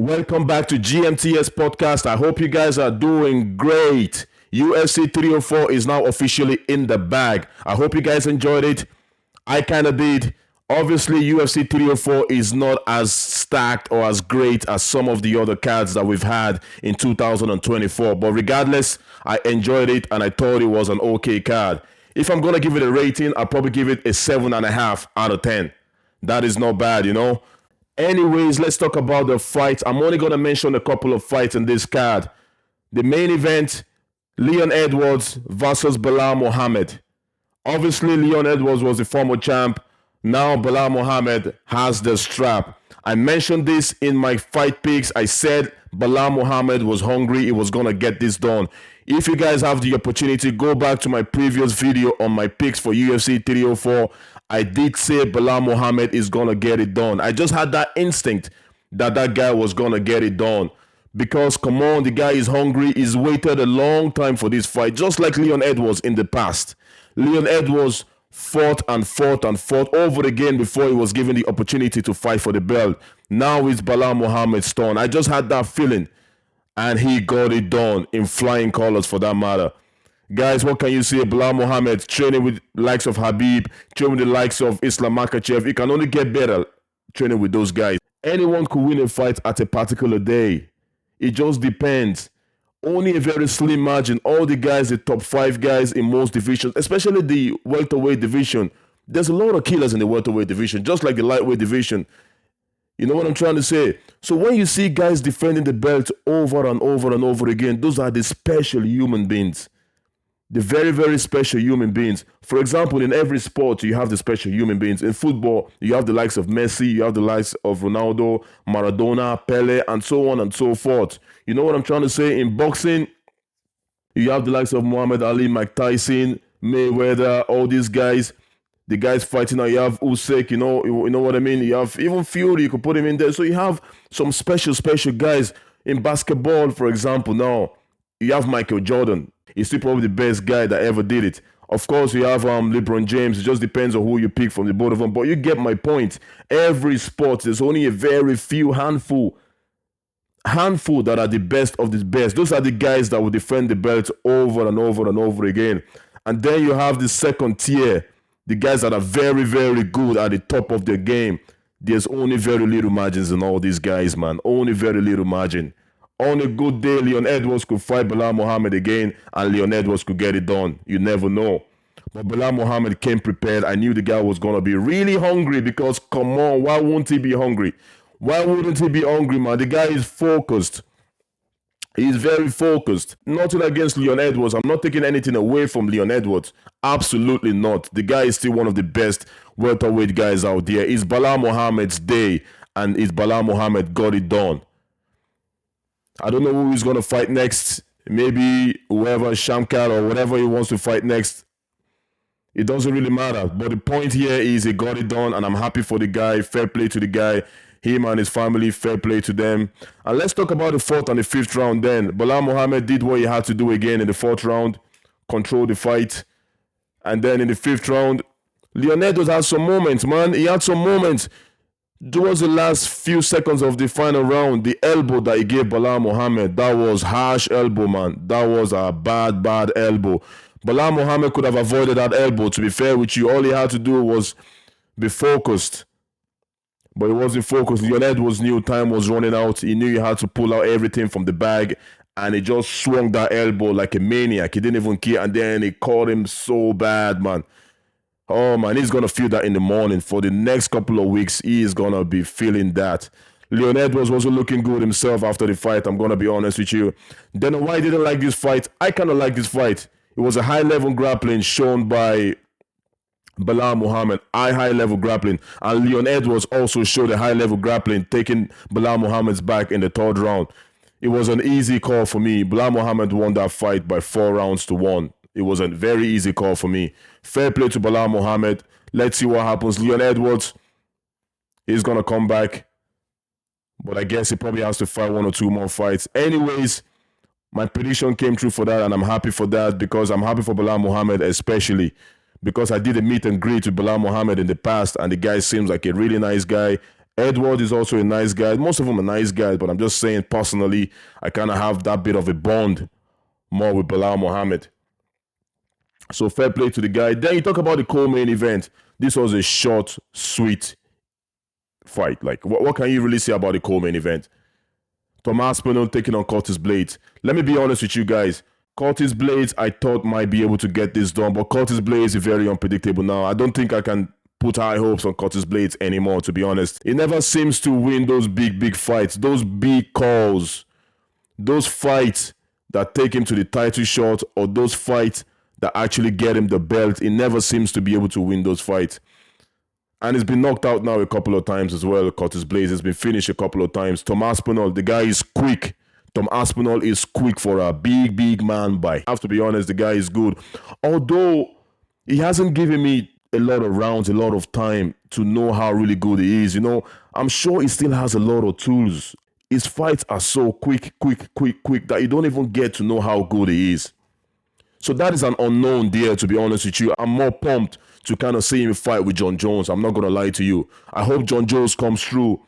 Welcome back to GMTS Podcast. I hope you guys are doing great. UFC 304 is now officially in the bag. I hope you guys enjoyed it. I kind of did. Obviously, UFC 304 is not as stacked or as great as some of the other cards that we've had in 2024. But regardless, I enjoyed it and I thought it was an okay card. If I'm going to give it a rating, I'll probably give it a 7.5 out of 10. That is not bad, you know. Anyways, let's talk about the fights. I'm only going to mention a couple of fights in this card. The main event, Leon Edwards versus Belal Muhammad. Obviously, Leon Edwards was the former champ. Now Belal Muhammad has the strap. I mentioned this in my fight picks. I said Belal Muhammad was hungry. He was going to get this done. If you guys have the opportunity, go back to my previous video on my picks for UFC 304. I did say Belal Muhammad is going to get it done. I just had that instinct that that guy was going to get it done. Because, come on, the guy is hungry. He's waited a long time for this fight, just like Leon Edwards in the past. Leon Edwards fought over again before he was given the opportunity to fight for the belt. Now it's Belal Muhammad's turn. I just had that feeling. And he got it done in flying colors for that matter. Guys, what can you say? Belal Muhammad training with the likes of Habib, training with the likes of Islam Makhachev. He can only get better training with those guys. Anyone could win a fight at a particular day. It just depends. Only a very slim margin. All the guys, the top 5 guys in most divisions, especially the welterweight division. There's a lot of killers in the welterweight division, just like the lightweight division. You know what I'm trying to say? So when you see guys defending the belt over and over and over again, those are the special human beings. The very, very special human beings. For example, in every sport, you have the special human beings. In football, you have the likes of Messi, you have the likes of Ronaldo, Maradona, Pele, and so on and so forth. You know what I'm trying to say? In boxing, you have the likes of Muhammad Ali, Mike Tyson, Mayweather, all these guys. The guys fighting now, you have Usyk, you know what I mean? You have even Fury, you could put him in there. So you have some special guys. In basketball, for example, now, you have Michael Jordan. He's still probably the best guy that ever did it. Of course, you have LeBron James. It just depends on who you pick from the both of them. But you get my point. Every sport, there's only a very few handful that are the best of the best. Those are the guys that will defend the belt over and over and over again. And then you have the second tier. The guys that are very, very good at the top of their game. There's only very little margins in all these guys, man. Only very little margin. On a good day, Leon Edwards could fight Belal Muhammad again, and Leon Edwards could get it done. You never know. But Belal Muhammad came prepared. I knew the guy was going to be really hungry because, come on, why wouldn't he be hungry? Why wouldn't he be hungry, man? The guy is focused. He's very focused. Nothing against Leon Edwards. I'm not taking anything away from Leon Edwards. Absolutely not. The guy is still one of the best welterweight guys out there. It's Belal Muhammad's day, and it's Belal Muhammad got it done. I don't know who he's going to fight next. Maybe whoever, Shamkat or whatever he wants to fight next. It doesn't really matter. But the point here is he got it done, and I'm happy for the guy. Fair play to the guy. Him and his family, fair play to them. And let's talk about the 4th and the 5th round then. Belal Muhammad did what he had to do again in the 4th round. Control the fight. And then in the 5th round, Leon Edwards had some moments, man. He had some moments. Towards the last few seconds of the final round, the elbow that he gave Belal Muhammad, that was harsh elbow, man. That was a bad elbow. Belal Muhammad could have avoided that elbow. To be fair with you, all he had to do was be focused. But he wasn't focused. Leon Edwards knew time was running out. He knew he had to pull out everything from the bag. And he just swung that elbow like a maniac. He didn't even care. And then he caught him so bad, man. Oh, man, he's going to feel that in the morning. For the next couple of weeks, he is going to be feeling that. Leon Edwards wasn't looking good himself after the fight, I'm going to be honest with you. Then why I didn't like this fight? I kind of like this fight. It was a high-level grappling shown by Belal Muhammad. High-level grappling. And Leon Edwards also showed a high-level grappling, taking Belal Muhammad's back in the 3rd round. It was an easy call for me. Belal Muhammad won that fight by 4 rounds to 1. It was a very easy call for me. Fair play to Belal Muhammad. Let's see what happens. Leon Edwards, he's going to come back. But I guess he probably has to fight 1 or 2 more fights. Anyways, my prediction came true for that, and I'm happy for that because I'm happy for Belal Muhammad especially because I did a meet and greet with Belal Muhammad in the past, and the guy seems like a really nice guy. Edward is also a nice guy. Most of them are nice guys, but I'm just saying personally, I kind of have that bit of a bond more with Belal Muhammad. So fair play to the guy. Then you talk about the co-main event. This was a short, sweet fight. Like, what can you really say about the co-main event? Tom Aspinal taking on Curtis Blades. Let me be honest with you guys. Curtis Blades, I thought might be able to get this done, but Curtis Blades is very unpredictable now. I don't think I can put high hopes on Curtis Blades anymore, to be honest. He never seems to win those big fights, those big calls, those fights that take him to the title shot, or those fights that actually get him the belt. He never seems to be able to win those fights. And he's been knocked out now a couple of times as well. Curtis Blades has been finished a couple of times. Tom Aspinall, the guy is quick. Tom Aspinall is quick for a big man by. I have to be honest, the guy is good. Although he hasn't given me a lot of rounds, a lot of time to know how really good he is. You know, I'm sure he still has a lot of tools. His fights are so quick that you don't even get to know how good he is. So that is an unknown there, to be honest with you. I'm more pumped to kind of see him fight with John Jones. I'm not going to lie to you. I hope John Jones comes through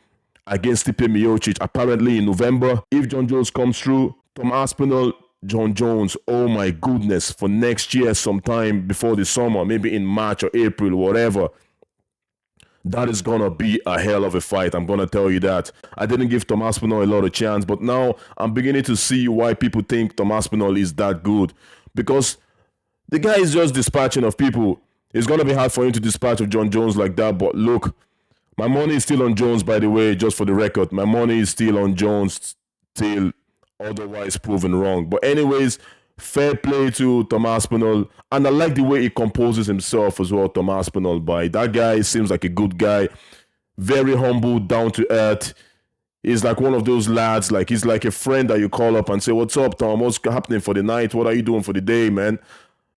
against Stipe Miocic, apparently in November. If John Jones comes through, Tom Aspinall, John Jones, oh my goodness, for next year sometime before the summer, maybe in March or April, whatever. That is going to be a hell of a fight. I'm going to tell you that. I didn't give Tom Aspinall a lot of chance, but now I'm beginning to see why people think Tom Aspinall is that good. Because the guy is just dispatching of people. It's going to be hard for him to dispatch of John Jones like that. But look, my money is still on Jones, by the way, just for the record. My money is still on Jones till otherwise proven wrong. But anyways, fair play to Tom Aspinall. And I like the way he composes himself as well, Tom Aspinall. That guy seems like a good guy. Very humble, down to earth. He's like one of those lads, like he's like a friend that you call up and say, "What's up, Tom? What's happening for the night? What are you doing for the day, man?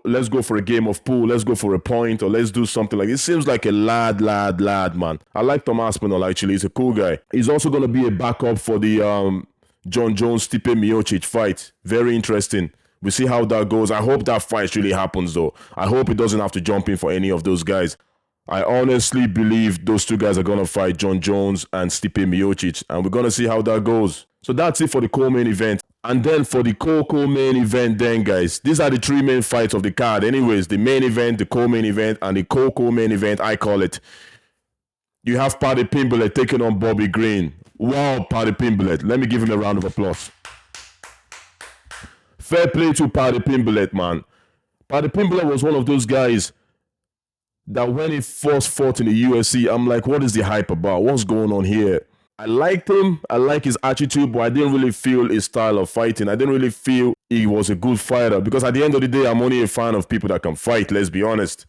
Let's go for a game of pool. Let's go for a point, or let's do something like this." It seems like a lad, man. I like Tom Aspinall, actually. He's a cool guy. He's also going to be a backup for the John Jones-Stipe Miocic fight. Very interesting. We see how that goes. I hope that fight really happens, though. I hope he doesn't have to jump in for any of those guys. I honestly believe those two guys are going to fight John Jones and Stipe Miocic, and we're going to see how that goes. So that's it for the co-main event. And then for the co-main event then, guys, these are the three main fights of the card. Anyways, the main event, the co-main event, and the co-main event, I call it. You have Paddy Pimblett taking on Bobby Green. Wow, Paddy Pimblett. Let me give him a round of applause. Fair play to Paddy Pimblett, man. Paddy Pimblett was one of those guys that when he first fought in the UFC, I'm like, what is the hype about? What's going on here? I liked him. I like his attitude, but I didn't really feel his style of fighting. I didn't really feel he was a good fighter because at the end of the day, I'm only a fan of people that can fight, let's be honest.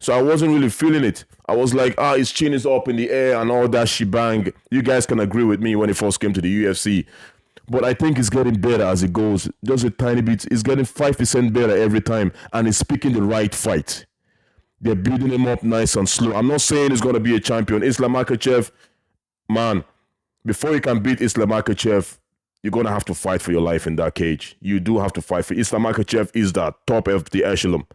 So I wasn't really feeling it. I was like, his chin is up in the air and all that shebang. You guys can agree with me when he first came to the UFC. But I think it's getting better as it goes. Just a tiny bit. It's getting 5% better every time, and he's picking the right fight. They're building him up nice and slow. I'm not saying he's going to be a champion. Islam Makhachev, man, before you can beat Islam Makhachev, you're going to have to fight for your life in that cage. You do have to fight for Islam Makhachev is the top of the echelon.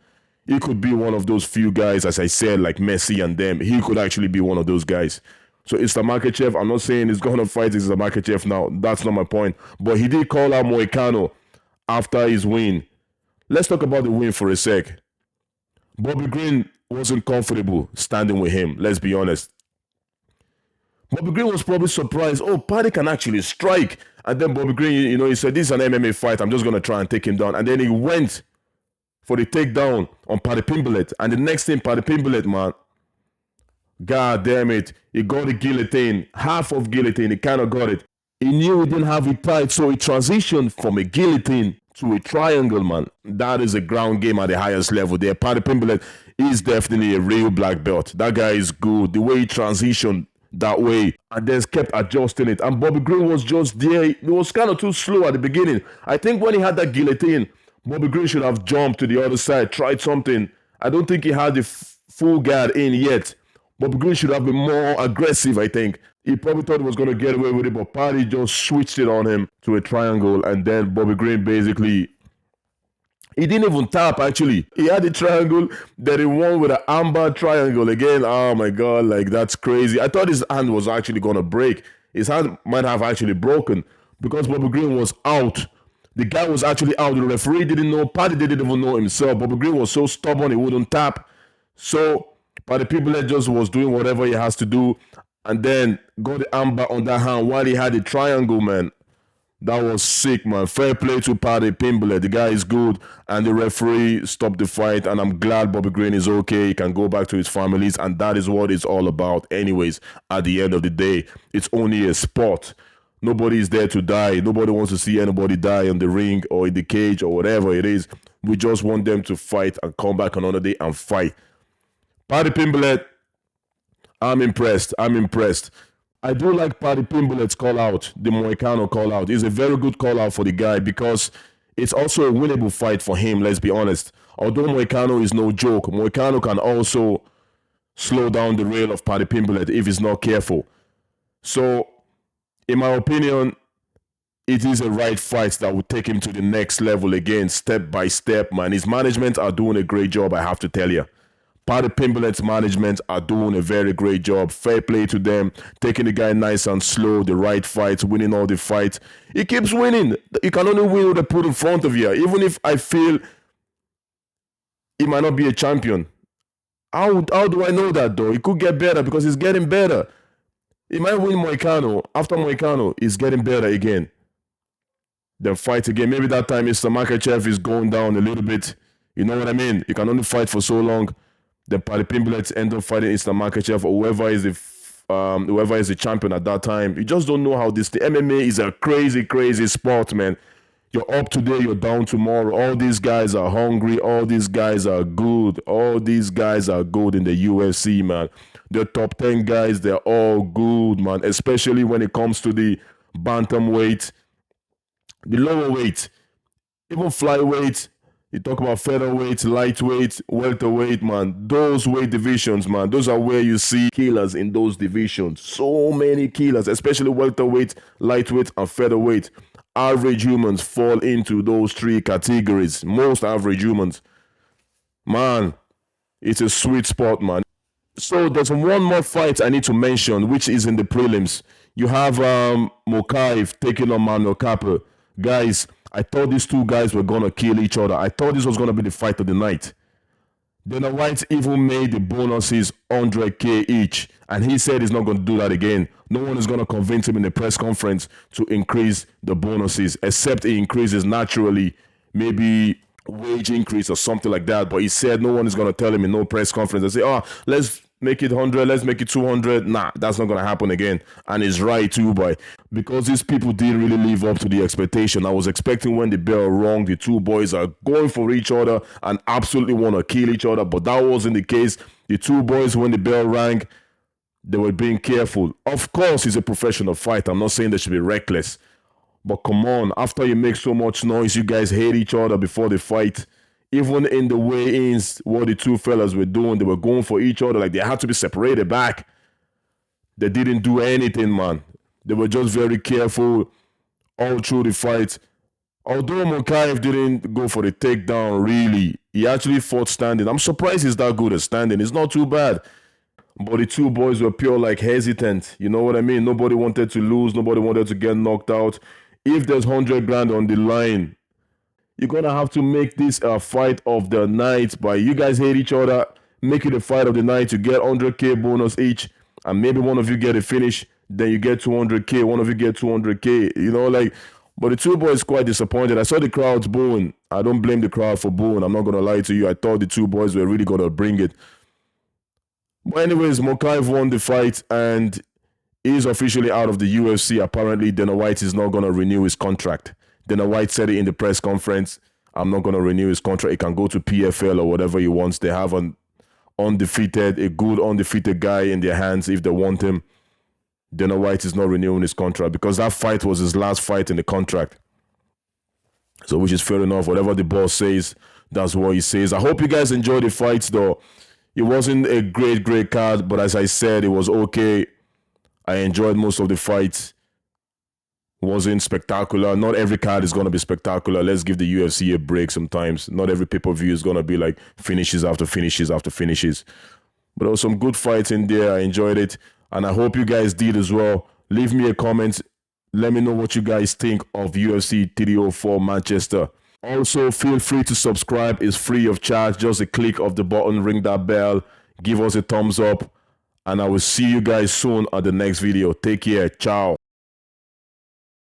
He could be one of those few guys, as I said, like Messi and them. He could actually be one of those guys. So Islam Makhachev, I'm not saying he's going to fight Islam Makhachev now. That's not my point. But he did call out Moicano after his win. Let's talk about the win for a sec. Bobby Green wasn't comfortable standing with him, let's be honest. Bobby Green was probably surprised, Paddy can actually strike. And then Bobby Green, he said, this is an MMA fight, I'm just going to try and take him down. And then he went for the takedown on Paddy Pimblett. And the next thing, Paddy Pimblett, man, God damn it, he got the guillotine, half of guillotine, he kind of got it. He knew he didn't have it tight, so he transitioned from a guillotine to a triangle, man. That is a ground game at the highest level there. Paddy Pimblett is definitely a real black belt. That guy is good. The way he transitioned that way and then kept adjusting it. And Bobby Green was just there. It was kind of too slow at the beginning. I think when he had that guillotine, Bobby Green should have jumped to the other side, tried something. I don't think he had the full guard in yet. Bobby Green should have been more aggressive, I think. He probably thought he was going to get away with it, but Paddy just switched it on him to a triangle, and then Bobby Green basically He didn't even tap, actually. He had the triangle, then he won with an amber triangle again. Oh my God, like that's crazy. I thought his hand was actually going to break. His hand might have actually broken because Bobby Green was out. The guy was actually out. The referee didn't know. Paddy didn't even know himself. Bobby Green was so stubborn he wouldn't tap. So Paddy Pimblett just was doing whatever he has to do and then got the amber on that hand while he had the triangle, man. That was sick, man. Fair play to Paddy Pimblett. The guy is good. And the referee stopped the fight. And I'm glad Bobby Green is okay. He can go back to his families. And that is what it's all about. Anyways, at the end of the day, it's only a sport. Nobody is there to die. Nobody wants to see anybody die in the ring or in the cage or whatever it is. We just want them to fight and come back another day and fight. Paddy Pimblett, I'm impressed. I do like Paddy Pimblett's call out, the Moicano call out. It's a very good call out for the guy because it's also a winnable fight for him, let's be honest. Although Moicano is no joke, Moicano can also slow down the rail of Paddy Pimblett if he's not careful. So, in my opinion, it is a right fight that would take him to the next level again, step by step, man. His management are doing a great job, I have to tell you. Paddy Pimblett's management are doing a very great job. Fair play to them. Taking the guy nice and slow, the right fights, winning all the fights. He keeps winning. You can only win what they put in front of you. Even if I feel he might not be a champion. How do I know that, though? It could get better because he's getting better. He might win Moicano. After Moicano, he's getting better again. Then fight again. Maybe that time Mr. Makachev is going down a little bit. You know what I mean? You can only fight for so long. The Paddy Pimblett end up fighting Islam Makhachev or whoever is the champion at that time. You just don't know how the MMA is a crazy sport, man. You're up today, you're down tomorrow. All these guys are hungry. All these guys are good. All these guys are good in the UFC, man. The top 10 guys, they're all good, man. Especially when it comes to the bantamweight, the lower weight, even flyweight. You talk about featherweight, lightweight, welterweight, man. Those weight divisions, man. Those are where you see killers in those divisions. So many killers, especially welterweight, lightweight, and featherweight. Average humans fall into those three categories. Most average humans. Man, it's a sweet spot, man. So there's one more fight I need to mention, which is in the prelims. You have Mokaev taking on Manuel Capper. Guys, I thought these two guys were going to kill each other. I thought this was going to be the fight of the night. Dana White even made the bonuses 100K each. And he said he's not going to do that again. No one is going to convince him in the press conference to increase the bonuses, except he increases naturally, maybe wage increase or something like that. But he said no one is going to tell him in no press conference and say, oh, let's make it 100, let's make it 200. Nah, that's not going to happen again. And he's right too, boy. Because these people didn't really live up to the expectation. I was expecting when the bell rung, the two boys are going for each other and absolutely want to kill each other. But that wasn't the case. The two boys, when the bell rang, they were being careful. Of course, he's a professional fighter. I'm not saying they should be reckless. But come on, after you make so much noise, you guys hate each other before the fight. Even in the weigh-ins, what the two fellas were doing, they were going for each other. Like, they had to be separated back. They didn't do anything, man. They were just very careful all through the fight. Although Mokaev didn't go for the takedown, really, he actually fought standing. I'm surprised he's that good at standing. It's not too bad. But the two boys were pure like hesitant. You know what I mean? Nobody wanted to lose. Nobody wanted to get knocked out. If there's 100 grand on the line, you're going to have to make this a fight of the night. But you guys hate each other. Make it a fight of the night. You get 100K bonus each. And maybe one of you get a finish. Then you get 200K. One of you get 200K. You know, like... But the two boys quite disappointed. I saw the crowds booing. I don't blame the crowd for booing. I'm not going to lie to you. I thought the two boys were really going to bring it. But anyways, Mokaev won the fight and is officially out of the UFC. Apparently, Dana White is not going to renew his contract. Dana White said it in the press conference. I'm not going to renew his contract. He can go to PFL or whatever he wants. They have a good undefeated guy in their hands if they want him. Dana White is not renewing his contract because that fight was his last fight in the contract. So which is fair enough. Whatever the boss says, that's what he says. I hope you guys enjoyed the fights though. It wasn't a great card, but as I said, it was okay. I enjoyed most of the fights. wasn't spectacular. Not every card is going to be spectacular. Let's give the UFC a break sometimes. Not every pay-per-view is going to be like finishes after finishes after finishes. But there was some good fights in there. I enjoyed it. And I hope you guys did as well. Leave me a comment. Let me know what you guys think of UFC 304 Manchester. Also, feel free to subscribe. It's free of charge. Just a click of the button. Ring that bell. Give us a thumbs up. And I will see you guys soon on the next video. Take care. Ciao.